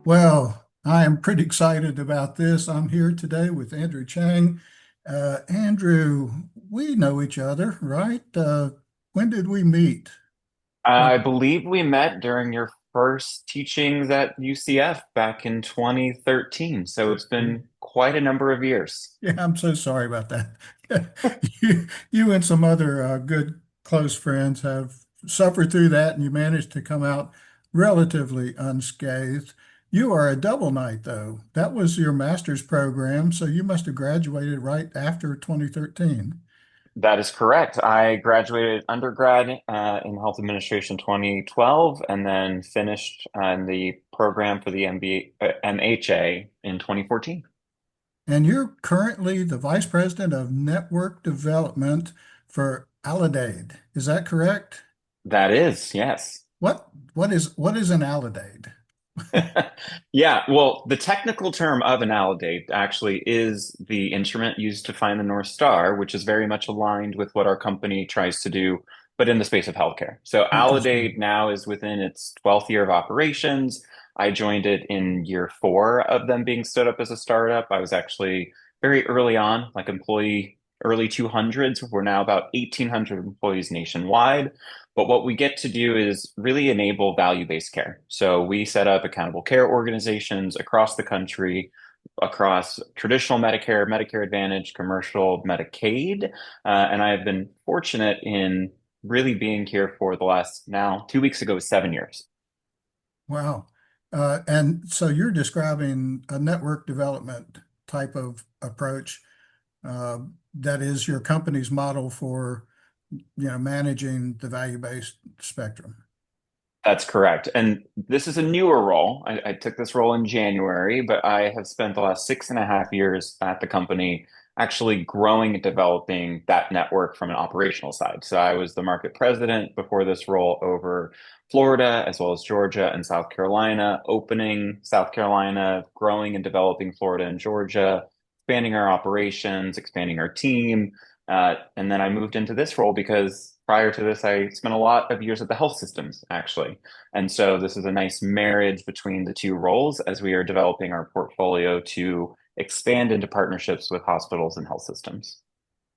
Well, I am pretty excited about this. I'm here today with Andrew Chang. Andrew, we know each other, right? When did we meet? Well, I believe we met during your first teachings at UCF back in 2013. So it's been quite a number of years. yeah, I'm so sorry about that. You and some other good close friends have suffered through that, and you managed to come out relatively unscathed. You are a double knight, though. That was your master's program, so you must have graduated right after 2013. That is correct. I graduated undergrad in health administration 2012 and then finished in the program for the MHA in 2014. And you're currently the Vice President of Network Development for Alledade. Is that correct? That is, yes. What is an Alledade? Yeah, well, the technical term of an alidate actually is the instrument used to find the North Star, which is very much aligned with what our company tries to do, but in the space of healthcare. So Alidate Interesting. now is within its 12th year of operations. I joined it in year four of them being stood up as a startup. I was actually very early on, like employee early 200s. We're now about 1,800 employees nationwide. But what we get to do is really enable value-based care. So we set up accountable care organizations across the country, across traditional Medicare, Medicare Advantage, commercial, Medicaid. And I have been fortunate in really being here for the last now 2 weeks ago, 7 years. Wow. And so you're describing a network development type of approach that is your company's model for, managing the value-based spectrum. That's correct. And this is a newer role. I took this role in January, but I have spent the last 6.5 years at the company actually growing and developing that network from an operational side. So I was the market president before this role over Florida, as well as Georgia and South Carolina, opening South Carolina, growing and developing Florida and Georgia, expanding our operations, expanding our team. And then I moved into this role because prior to this, I spent a lot of years at the health systems, actually. And so this is a nice marriage between the two roles as we are developing our portfolio to expand into partnerships with hospitals and health systems.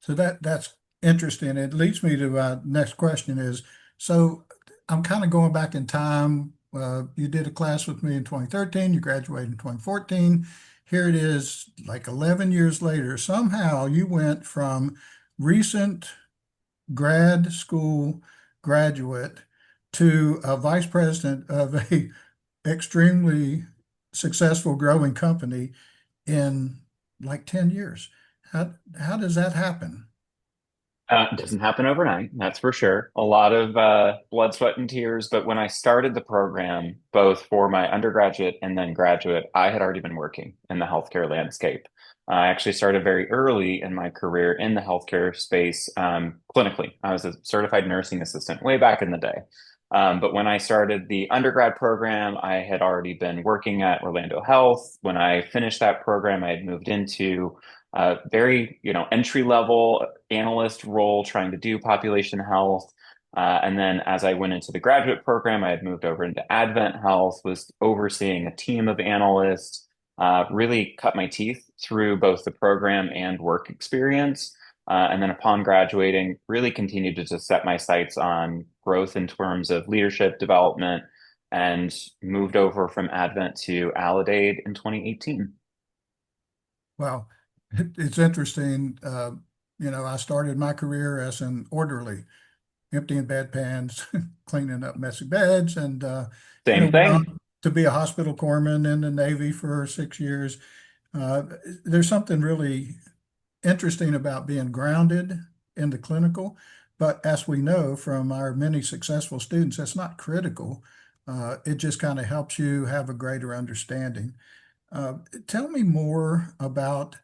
So that's interesting. It leads me to my next question is, so I'm kind of going back in time. You did a class with me in 2013, you graduated in 2014. Here it is, like 11 years later. Somehow you went from recent grad school graduate to a vice president of a extremely successful growing company in like 10 years. How does that happen? It doesn't happen overnight, that's for sure. A lot of blood, sweat, and tears. But when I started the program, both for my undergraduate and then graduate, I had already been working in the healthcare landscape. I actually started very early in my career in the healthcare space clinically. I was a certified nursing assistant way back in the day. But when I started the undergrad program, I had already been working at Orlando Health. When I finished that program, I had moved into very, entry level analyst role trying to do population health. And then as I went into the graduate program, I had moved over into Advent Health, was overseeing a team of analysts, really cut my teeth through both the program and work experience. And then upon graduating, really continued to just set my sights on growth in terms of leadership development and moved over from Advent to Aledade in 2018. Well, it's interesting. I started my career as an orderly, emptying bedpans, cleaning up messy beds, and Same went thing. on to be a hospital corpsman in the Navy for 6 years. Uh, there's something really interesting about being grounded in the clinical, but as we know from our many successful students, that's not critical. It just kind of helps you have a greater understanding. Uh, Tell me more about,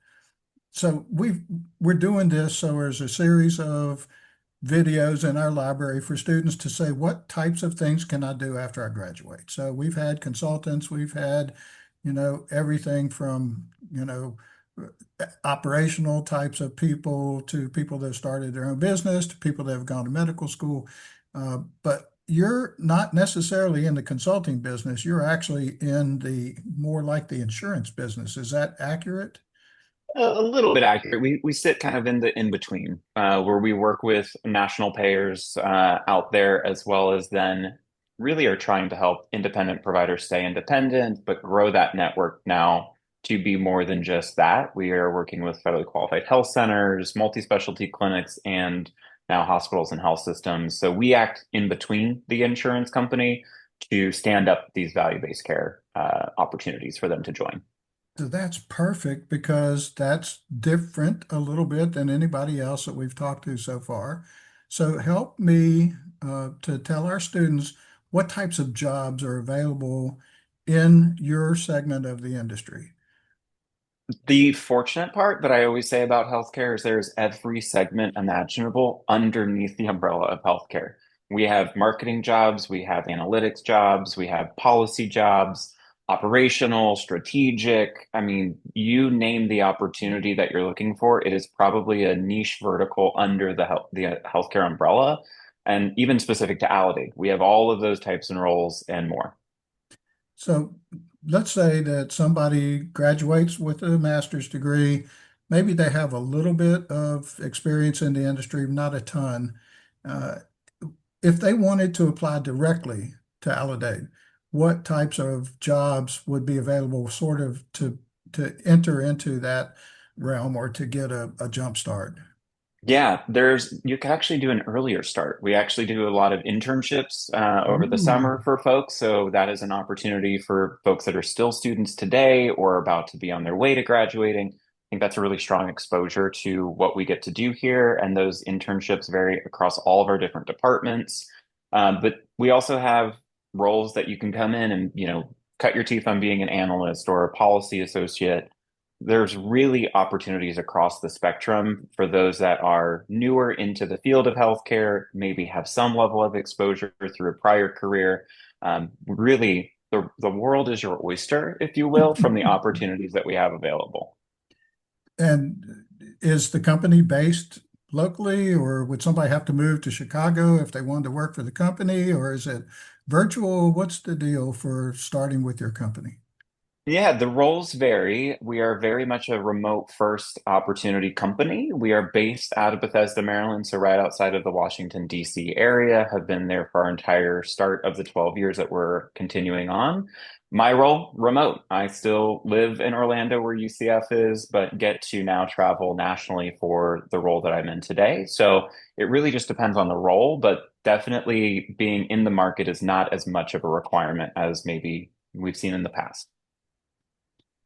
so we're doing this, so there's a series of videos in our library for students to say, what types of things can I do after I graduate? So we've had consultants, we've had, everything from, operational types of people to people that have started their own business to people that have gone to medical school. But you're not necessarily in the consulting business. You're actually in the more like the insurance business. Is that accurate? A little bit accurate. We sit kind of in the in between, where we work with national payers out there, as well as then really are trying to help independent providers stay independent, but grow that network now to be more than just that. We are working with federally qualified health centers, multi-specialty clinics, and now hospitals and health systems. So we act in between the insurance company to stand up these value-based care opportunities for them to join. So that's perfect because that's different a little bit than anybody else that we've talked to so far. So help me to tell our students what types of jobs are available in your segment of the industry. The fortunate part that I always say about healthcare is there's every segment imaginable underneath the umbrella of healthcare. We have marketing jobs, we have analytics jobs, we have policy jobs, operational, strategic. I mean, you name the opportunity that you're looking for, it is probably a niche vertical under the healthcare umbrella, and even specific to Aledade. We have all of those types and roles and more. So let's say that somebody graduates with a master's degree. Maybe they have a little bit of experience in the industry, not a ton. Uh, if they wanted to apply directly to Aludade, what types of jobs would be available sort of to enter into that realm or to get a jump start? Yeah, you can actually do an earlier start. We actually do a lot of internships over the Ooh. summer for folks. So that is an opportunity for folks that are still students today or about to be on their way to graduating. I think that's a really strong exposure to what we get to do here. And those internships vary across all of our different departments. But we also have roles that you can come in and, cut your teeth on being an analyst or a policy associate. There's really opportunities across the spectrum for those that are newer into the field of healthcare, maybe have some level of exposure through a prior career. Really, the world is your oyster, if you will, from the opportunities that we have available. And is the company based locally, or would somebody have to move to Chicago if they wanted to work for the company, or is it virtual? What's the deal for starting with your company? Yeah, the roles vary. We are very much a remote first opportunity company. We are based out of Bethesda, Maryland, so right outside of the Washington, D.C. area, have been there for our entire start of the 12 years that we're continuing on. My role, remote. I still live in Orlando where UCF is, but get to now travel nationally for the role that I'm in today. So it really just depends on the role, but definitely being in the market is not as much of a requirement as maybe we've seen in the past.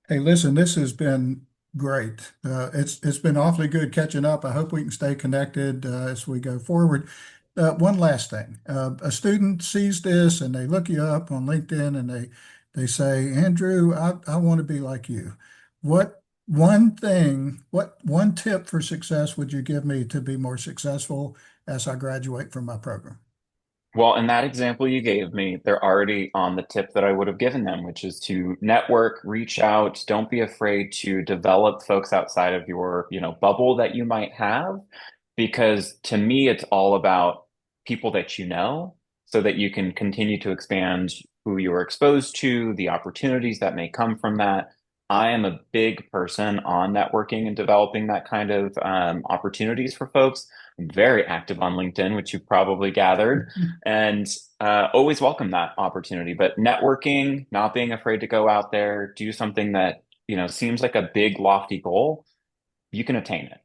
Hey, listen, this has been great. It's been awfully good catching up. I hope we can stay connected as we go forward. One last thing. A student sees this and they look you up on LinkedIn and they say, Andrew, I want to be like you. What one tip for success would you give me to be more successful as I graduate from my program? Well, in that example you gave me, they're already on the tip that I would have given them, which is to network, reach out, don't be afraid to develop folks outside of your, bubble that you might have, because to me it's all about people that you know so that you can continue to expand who you are exposed to, the opportunities that may come from that. I am a big person on networking and developing that kind of opportunities for folks. I'm very active on LinkedIn, which you've probably gathered, and always welcome that opportunity. But networking, not being afraid to go out there, do something that, seems like a big, lofty goal, you can attain it.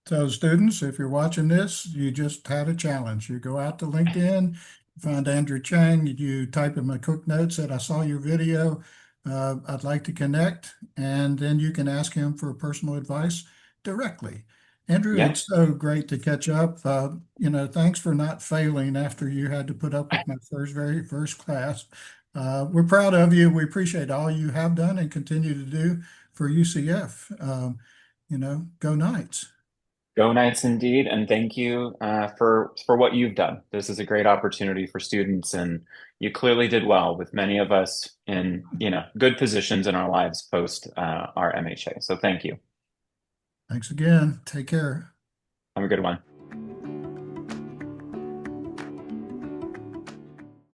So students, if you're watching this, you just had a challenge. You go out to LinkedIn, find Andrew Chang, you type in my quick notes that I saw your video. I'd like to connect, and then you can ask him for personal advice directly. Andrew, Yeah. it's so great to catch up. Thanks for not failing after you had to put up with my very first class. We're proud of you. We appreciate all you have done and continue to do for UCF. Go Knights. Go Knights indeed, and thank you for what you've done. This is a great opportunity for students, and you clearly did well with many of us in good positions in our lives post our MHA. So thank you. Thanks again. Take care. Have a good one.